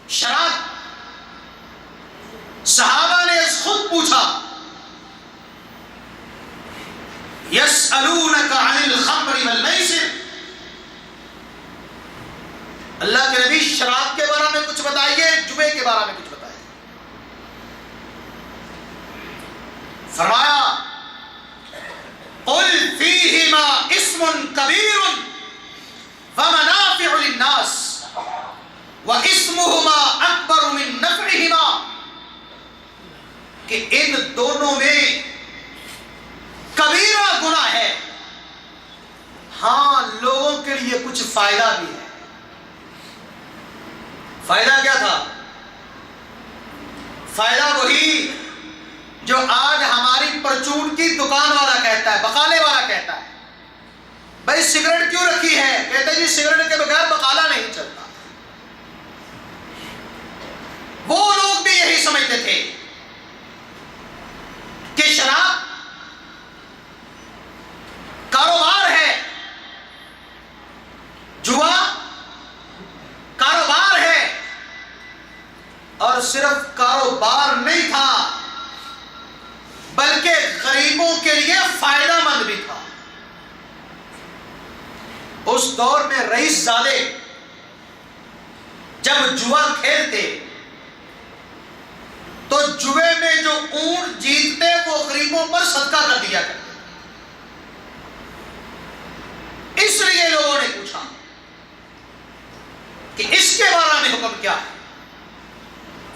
شراب، صحابہ نے خود پوچھا یسألونک عن الخمر والمیسر، اللہ کے نبی شراب کے بارے میں کچھ بتائیے، جوے کے بارے میں کچھ بتائیے۔ فرمایا قل فیہما اسم کبیر ومنافع للناس واسمہما اکبر من نفعہما، کہ ان دونوں میں کبیرہ گناہ ہے، ہاں لوگوں کے لیے کچھ فائدہ بھی ہے۔ فائدہ کیا تھا؟ فائدہ وہی جو آج ہماری پرچون کی دکان والا کہتا ہے، بقالے والا کہتا ہے بھائی سگریٹ کیوں رکھی ہے؟ کہتے ہیں جی سگریٹ کے بغیر بقالہ نہیں چلتا۔ وہ لوگ بھی یہی سمجھتے تھے کہ شراب کاروبار ہے، جوا کاروبار ہے، اور صرف کاروبار نہیں تھا بلکہ غریبوں کے لیے فائدہ مند بھی تھا۔ اس دور میں رئیس زادے جب جوا کھیلتے تو جوے میں جو اونٹ جیتتے وہ غریبوں پر صدقہ کر دیا کرتے۔ اس لیے لوگوں نے پوچھا کہ اس کے بارے میں حکم کیا ہے؟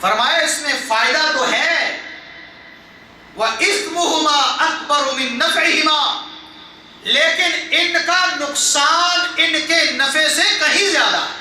فرمایا اس میں فائدہ تو ہے، وَإِثْمُهُمَا أَكْبَرُ مِن نَفْعِهِمَا، لیکن ان کا نقصان ان کے نفع سے کہیں زیادہ ہے۔